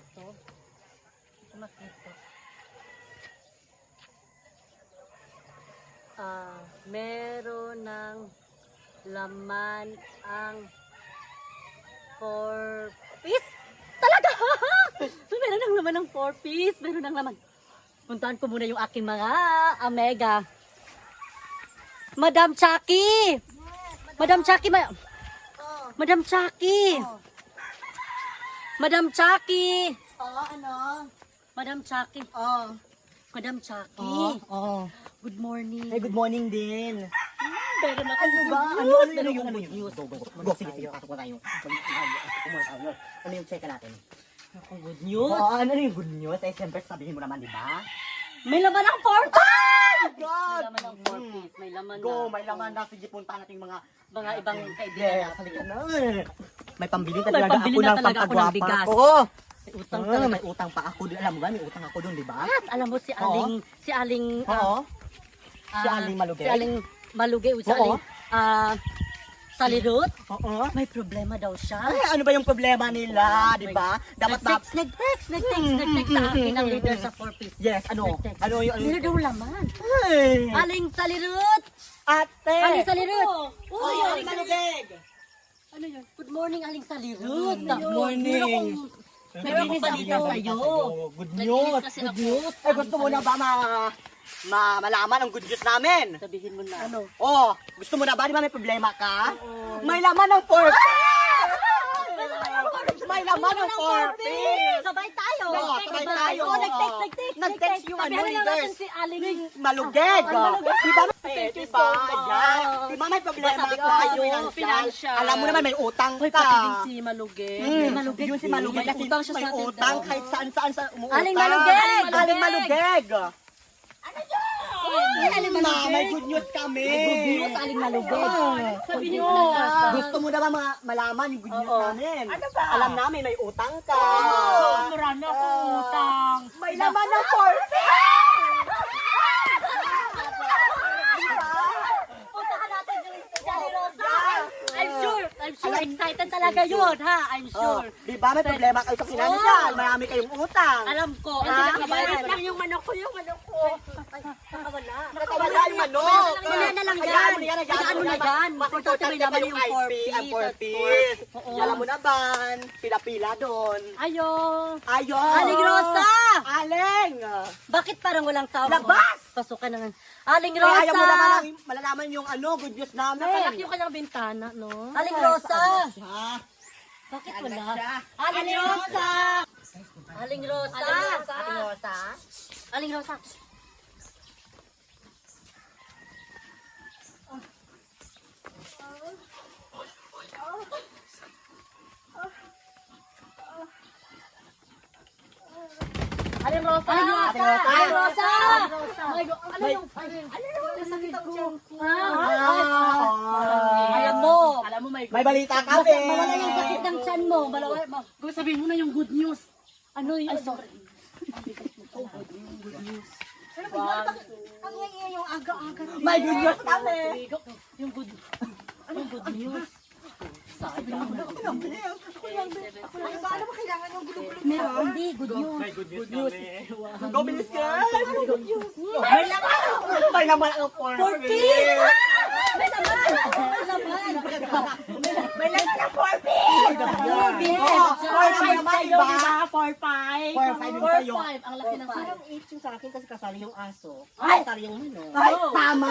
Ito. Makita. Meron ng laman ang 4-piece. Talaga! Meron ng laman ng 4-piece. Meron ng laman. Puntahan ko muna yung aking mga Omega. Madam Chucky! Madam Chucky! Madam Chucky! Madam Chucky! Oo, ano? Madam Chucky. Oo. Madam Chucky. Oo. Good morning. Hey, good morning din. Meron ako Ano ba? Ano Ano yung good news? Go, sige, sige, pasok na tayo. Ano yung check natin? Ako good news? Oo, ano yung good news? Eh, siyempre sabihin mo naman, di ba? May laman ng 4-piece! May God! laman ng 4-piece. May laman na. Go, may laman na. Sige, punta natin mga Ibang kaibigan yes, natin. halika na. May pambili May talaga pambili ako na ng talaga ako ng pampagwapa bigas. ko. May utang Oo, talaga. may utang pa ako. Alam mo ba, may utang ako doon, di ba? At alam mo si Aling, Oo. Si Aling Malugay? Si Aling Malugay. Si Oo. Aling, Salirut. Oo. May problema daw siya. Ay, ano ba yung problema nila, di ba? Dapat ba? Nag-text sa akin ang leader sa 4-piece. Yes, ano? Nag-text. Ano yung... Meron daw laman. Ay! Aling Salirut! Ate! Aling Salirut! Oh, Uy, Aling Malugay! Ano yun? Good morning, Aling Salirut. Good morning. Meron akong balita sa'yo. Good Naglinis news. kasi Good ako. news. Eh, gusto mo na ba malaman ang good news namin? Sabihin mo na. Ano? Oh, gusto mo na ba? Di ba may problema ka? Oo. May laman ng 4-piece! May laman ng 4-piece! Sabay tayo. Oo, sabay tayo. Oo, nag-text. Nag-text yung ano, Sabihan na natin leaders. si Aling Malugeg! Malugay. Di ba? Thank you Di ba? so much. Yan. Di ba may problema Sabi ko ka? sa'yo, Financial. Alam mo naman may utang Hoy, ka. pati din si Malugay. Malugay. Yun si Malugeg May kasi utang siya may sa atin. utang kahit saan-saan sa umuutang. Aling Malugeg! Aling Malugeg! Aling Malugay. May good news kami! Good news, Aling Malugay. Sabihin mo na. Gusto mo na ba malaman yung good news Oo. namin? Ano ba? Alam namin may utang ka. Marami akong utang. May laman ng 4-piece! Puntahan natin yung Johnny Rosa. I'm sure excited talaga yun, ha? I'm sure. Di ba may problema kayo sa financial? Marami kayong utang. Alam ko. Ha? Lang yung manok ko, nakawala. Nakawala yung manok. Wala na lang Hayaan yan. mo yan, Hayaan mo na yan. Mas Importante may laman yung ang 4-piece. Oo. Alam mo na ba? Pila-pila doon. Ayo. Ayun. Aling Rosa! Aling! Bakit parang walang tao? Labas! Pasukan naman. Aling Kaya Rosa! ayaw mo naman malalaman yung good news namin. Nakalak yung kanyang bintana, no? Aling Rosa! Ha? Bakit wala? Aling Rosa! Aling Rosa! Aling Rosa? Aling Rosa! Aling Rosa! Aling Rosa! My God! Ano yung... Nasakit ang tiyan ko. Alam mo, May balita kami. Mawala yung sakit ng tiyan mo. Sabihin mo na yung good news. Ano yung... Ay, sorry. Ang ngayon yung aga-aga. May good news kami. Yung good... Anong good news? Ano ba kailangan yung gulo-gulo? Meron, hindi. Good news. Good news. Go, bilis ka! May laman ang 4-piece! May laman! May laman! May laman ang 4-piece! 4-5 sa'yo, di ba? 4-5 yung sa'yo. 4-5. Ang laki ng sa'yo. Parang 8 yung sa akin kasi kasali yung aso. Ay! Kasali yung ano. Ay! No. Tama!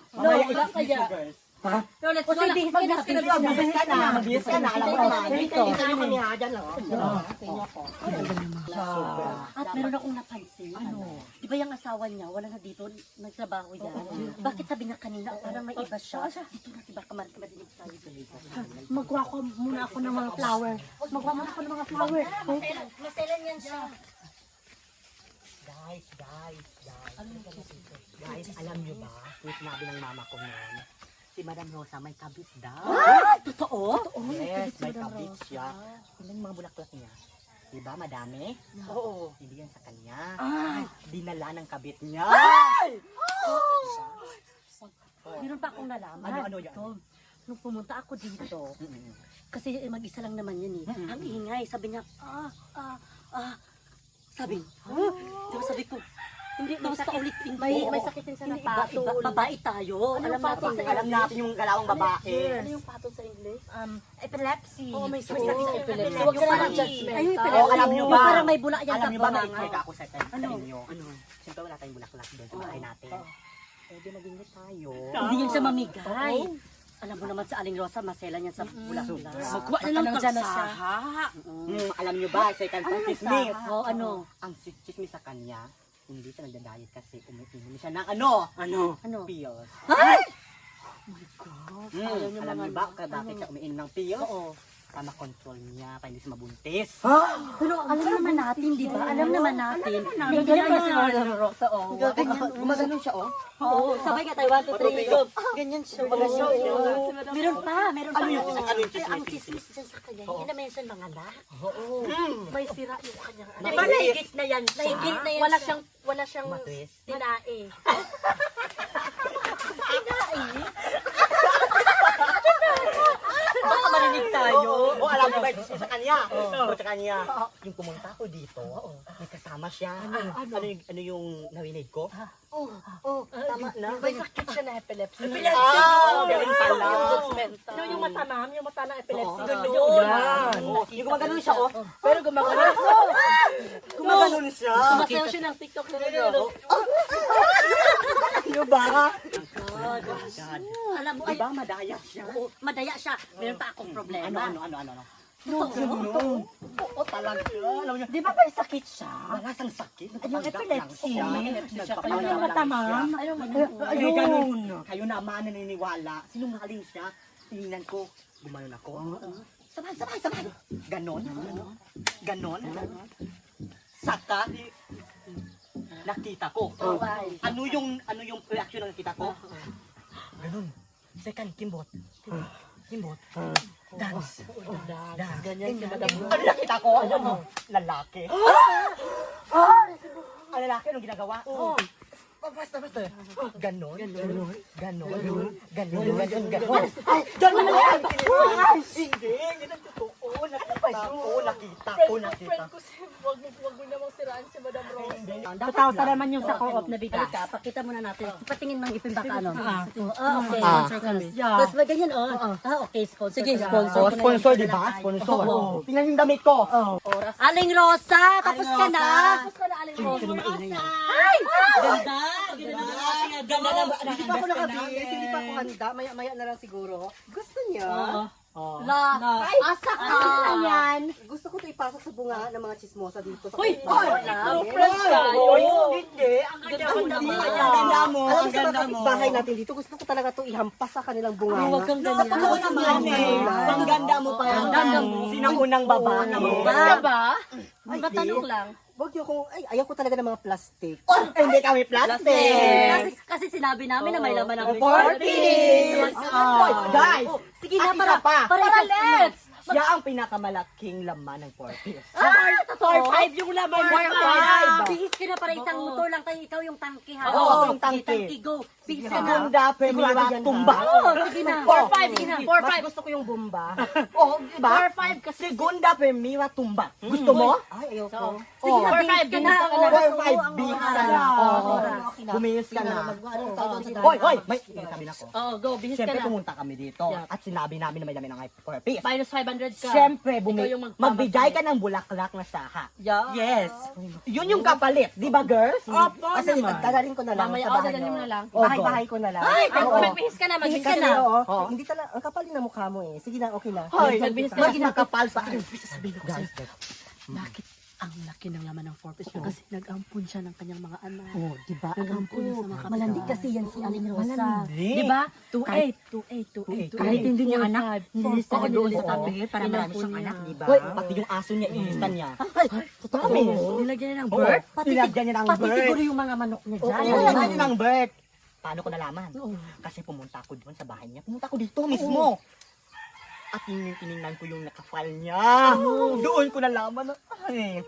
Mamaya wala i-kiss kaya. you, girls. Ha? No, let's go na. Mabihis ka na. Mabihis ka na. Alam mo naman. Dito. Dito kami ha. Dyan lang. Tingnan ko. At meron akong napansin. Ano? Di ba yung asawa niya, wala na dito, nagtrabaho yan. Bakit sabi niya kanina, parang may iba siya? Dito na, diba, marinig tayo. Magkuha ko muna ako ng mga flower. Magkuha muna ako ng mga flower. Maselan yan siya. Guys, alam nyo ba? Yung sinabi ng mama ko noon, si Madam Rosa may kabit daw. Totoo? Yes, may kabit siya. Tingnan yung mga bulaklak niya. Diba, madami? Oo. Hindi yan sa kanya. Dinala ng kabit niya. Meron pa akong nalaman. Ano yun? Ito. nung pumunta ako dito, Mm-mm. kasi mag-isa lang naman yan eh. Mm-mm. Ang ingay, sabi niya, sabi, diba sabi ko, hindi, tapos paulit-in ko. May sakit din sa Hindi, napatol. babae tayo. Ano Alam yung patol natin. sa Alam natin yung galawang babae. Ano yung patol sa English? Epilepsy. Oo, may sakit Oo, sa epilepsy. epilepsy. Huwag ka Yung na parang- judgmental. Ay, yung Oo, epilepsy. alam niyo Yung ba? parang may bulak yan Alam sa niyo ba, may bunganga. kwenta ako sa Ano? inyo. Siyempre wala tayong bulaklak doon sa bahay natin. Eh, di mag-ingat tayo. Hindi yan siya mamigay. Alam mo naman sa Aling Rosa, masela niyan sa bulaklak. Magkuha na lang Magtanong dyan na sa siya. saha. Alam niyo ba, second Ano yung chismis. saha? Oo, ano? Ang chismis sa kanya, hindi siya nagda-diet kasi umiinom siya ng ano? Ano? Pills. Ay! Alam niyo ba bakit siya umiinom ng pills? Oo. Para ma-control niya, para hindi siya mabuntis. Pero alam naman natin, di ba? Alam naman natin. May ganyan si Mother Rosa, oh. Gumagano siya, oh. Oo, sabay ka tayo, 1, 2, 3, go. Ganyan siya. Meron pa. Ano yung chismis? Ano yung chismis? Ang chismis dyan sa kanya, hindi naman yan siya manganak. May sira yung kanyang ano. Di ba nahigit na yan? Nahigit na yan siya. Wala siyang Matwist? tinae. Baka marinig tayo. Oh, alam niyo ba yung chismis sa kanya? Sa kanya. Yung pumunta ko dito, may kasama siya. Ano yung narinig ko? Tama na. May sakit siya na epilepsy. Galing pala. Yung matanam, yung mata ng epilepsy. Oo. Yan. Yung gumagano'n siya, oh. Pero gumagano. Gumagano'n siya. Sumasayaw siya ng TikTok na rin. Ano ba? Alam mo, ay, Diba madaya siya? oo, madaya siya. Meron pa akong problema. Ano? Totoo. Oo, talaga. Alam niyo, Di ba may sakit siya? wala siyang sakit. Yung epilepsy. Nagpapanggap Ano yung lang matamam? siya. Ano Ay, ganun. Kayo naman naniniwala. Sinungaling siya. Tingnan ko. Gumanon ako. Sabay. Ganon. Saka, nakita ko. Ano yung reaction ng nakita ko? Ganon. Second, kimbot. Dance. Ganyan si Madam Rose. Ano nakita ko? Lalaki. Ang lalaki, anong ginagawa? Basta. Ganon. Ganon na yan! Hindi, yun ang totoo. Nakita ko. Friend ko si, wag mo namang siraan si Madam Rose. 2,000 naman yung sa co-op na bigas. Halika, pakita muna natin. Patingin ng ipin baka ano. Okay. Sponsor kami. Tapos ba ganyan, okay, sponsor. Sige, sponsor. Sponsor, di ba? Sponsor. Tingnan yung damit ko. Aling Rosa, tapos ka na. Tapos ka na aling Rose. Ay! Ganda! Ganda na. Hindi pa ako nakabihis, hindi pa ako handa. Maya na lang siguro. Gusto niya? Asa ka. Yan. Gusto ko ito ipasok sa bunga ng mga chismosa dito. Uy! Friends tayo. Hindi, ang ganda mo. Alam mo sa mga kapitbahay natin dito, gusto ko talaga ito ihampas sa kanilang bunga. Huwag kang ganyan. Ang ganda mo pa. Ang ganda mo. Sinang unang babae. ba? Ay, Matanong di. lang. Huwag niyo kung, ayaw ko talaga ng mga plastic. Hindi kami plastic. Kasi sinabi namin na may laman ng 40s. Guys, sige na, isa pa. para let's. Siya ang pinakamalaking laman ng 40s. 4-5 yung laman. 4-5. Bihis ka na para isang motor lang tayo. Ikaw yung tangke ha. Oo, yung Sige, tangke. tangke, go. Bihis ka na. Segunda, premiera, yan, tumba. Oo, sige na. 4-5, Sige na. Mas gusto ko yung bomba. Oh, diba? 4-5 kasi. Segunda, premiera, tumba. Gusto mo? Ay, ayaw ko. Sige na, bihis ka na. Oo, 4-5, bihis ka na. Bumihis ka na. Hoy! May sabi na ko. Oo, go. Bihis ka Siyempre na. pumunta kami dito at sinabi namin na may dami ng 4-piece. Minus 500 ka. Siyempre, Ikaw yung magbigay ka ng bulaklak na saha. Yeah. Yes. Yun yung kapalit. Di ba, girls? Opo Kasi dadalhin ko na lang Mamaya, sa bahay dadalhin mo niyo. na lang. Bahay-bahay ko na lang. Ay, Oo. magbihis ka na, magbihis ka Kasi na. oo, hindi talaga, ang kapal din ng mukha mo eh. Sige na, okay na. Hoy, magbihis ka na. mas nakapal pa. Sabihin ko sa'yo, bakit ang laki ng laman ng 4-piece niya? Kasi nag-ampun siya ng kanyang mga anak. Oh, di ba? Nag-ampun niya sa mga kapatid. Malandi kasi yan si Aling Rosa. Malandi. Di ba? 2-8. Kahit hindi niya anak, hindi sa doon sa tabi, para marami siyang anak, di ba? Hoy, pati yung aso niya, inistan niya. Totoo. Nilagyan niya ng Oo, bird. nilagyan niya ng Pati bird. siguro yung mga manok niya dyan. Oo, nilagyan niya ng bird. Paano ko nalaman? Kasi pumunta ako doon sa bahay niya. Pumunta ako dito mismo. At tinignan ko yung nakafile niya. Doon ko nalaman na, ay,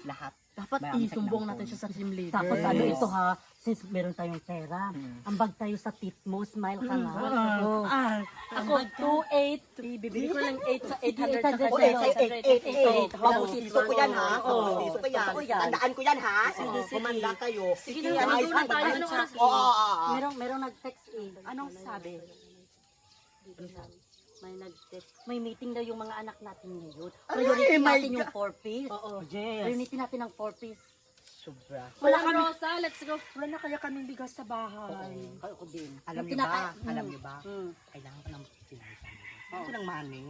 lahat Dapat Marami isumbong tayong natin siya sa team leader. Tapos Yes. ano ito ha, since meron tayong pera, ambag tayo sa tip mo, smile ka nga. Oh. Ako, 2-8. Bibili ko lang 8 sa 800 sa O, kanya. 8. Pabutiso ko yan ha. Oo. Pabutiso ko yan. Totoo yan. Tandaan ko yan ha. Sige, sige. Kumanda kayo. Sige Guys, na, nandun na tayo. ano- Anong oras? Oo. Merong nag-text eh. Anong sabi? May nag-text. May meeting daw yung mga anak natin ngayon. Ay, Priority my natin yung 4-piece. Oo. Priority natin ang 4-piece. Sobra. Wala ka, Rosa. Let's go. Wala na kaya kaming bigas sa bahay. Ako din. Alam Yung niyo ba? kinaka- Alam niyo ba? Hmm. Kailangan ko ng financial. Kailangan ko ng money.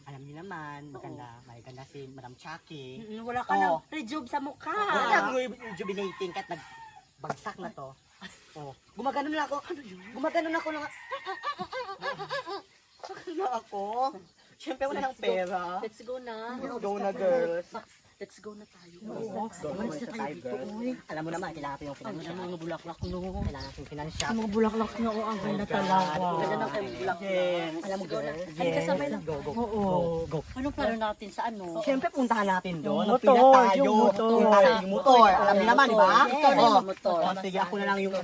Alam niyo naman, maganda, may ganda si Madam Chucky. Wala ka Oo. ng rejuve sa mukha. Wala lang rejuvenating kahit nagbagsak na to. Oh, gumagano na ako. Gumagano na ako lang. Gumagano ako. Siyempre wala ng pera. Let's go na. Let's go na, girls. Let's go na tayo. Umalis na tayo dito, alam mo naman, kailangan natin yung Ang financial. mga bulaklak no. Kailangan natin yung financial. Mga bulaklak na o ang ganda talaga. Ganda ng kayong bulaklak. Yes. Alam mo, girl. Halika, sabay na. Go, go, Oo. go. Anong plano natin sa ano? Siyempre, puntahan natin doon. Yung Magpila motor, tayo. yung motor. Punta tayo yung motor. Alam niyo naman, di ba? Yes. Ikaw na yung Oh. motor. Oh, sige, ako na lang yung...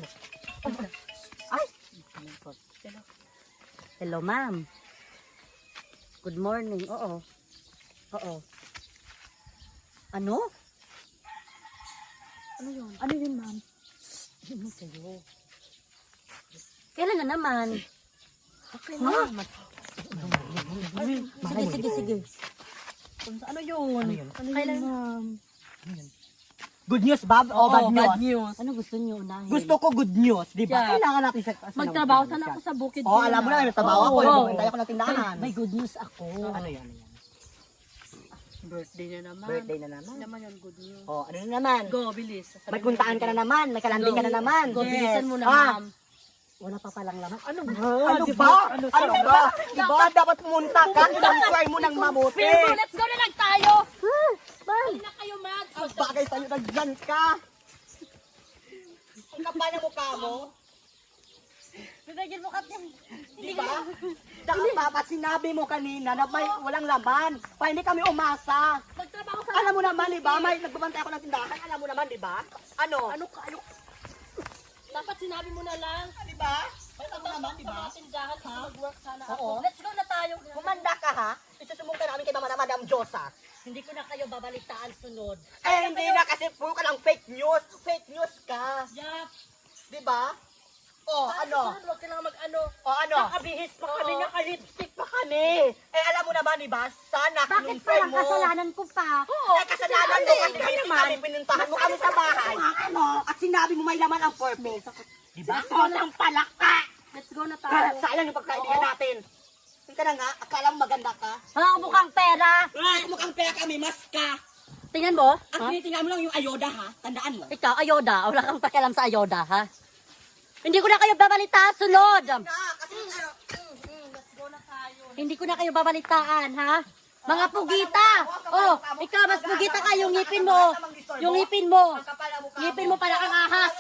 Hello, ma'am. Good morning. Oo. Oo. Ano? Ano yun, ma'am? Ano kayo? Kailan na naman? Okay Ha? na. Sige, sige, sige. Ano yun? Ano yun? Kailan? ma'am? Good news, Bob? O bad news? news. Ano gusto niyo unahin? Gusto ko good news, di ba? Yeah. Kailangan natin sa... Magtrabaho sana ako sa bukid. Oo, alam mo na, nagtrabaho ako. Oo. Hintay ako ng tindahan. May good news ako. Ano yan? Birthday na naman. Birthday na naman. Naman yung good news. Oh, ano na naman? Go, bilis. May puntaan ka na naman, may kalanding ka na naman. Go, bilisan mo na, Ah, ma'am. Wala pa palang laman. Ano ba? Ano ba? Di ba? Dapat pumunta ka, i-try mo ng mabuti. Let's go na lang tayo! Bye na kayo, Mads! Ang bagay sa'yo, nagdyan ka. Ang kapal na mukha mo. Bibigyan mo ka Di ba? Dapat sinabi mo kanina na may walang laman. Pa hindi kami umasa. Magtrabaho ka. Alam mo naman, di ba? May nagbabantay ako ng tindahan. Alam mo naman, di ba? Ano? Ano? Dapat sinabi mo na lang. Di ba? Alam mo naman, di Sa ba? mga tindahan kasi mag-work sana ako. Oo. Let's go na tayo. Kumanda ka ha? Isusumong ka namin kay Madam Josa. Hindi ko na kayo babalitaan sunod. Eh, hindi na kasi puro ka lang fake news. Fake news ka. Yeah. Di ba? Oh, ano? Sunod, huwag ka lang mag-ano. Oh, ano? Nakabihis pa kami, Oo. naka-lipstick pa Kami. Eh, alam mo naman, di ba? Sana yung friend mo. ko pa? Eh, kasalanan mo kasi busy kami. Pinuntahan mo kami sa bahay. Ano? At sinabi mo may laman ang purpose. Di ba? Kosang palaka. Let's go na tayo. Sayang yung pagkaibigan natin. Tingka na nga, akala mo maganda ka. Mga mukhang pera. Ay, mukhang pera kami, mas ka. Tingnan mo. Ang tinitingnan mo lang yung ayoda, ha? Tandaan mo. Ikaw, ayoda. Wala kang pakialam sa ayoda, ha? Hindi ko na kayo babalita sunod. Kasi, Let's go na tayo. Hindi ko na kayo babalitaan, ha? Mga pugita. Oh, ikaw mas pugita ka yung ngipin mo. Yung ngipin mo. Ngipin mo para kang ahas.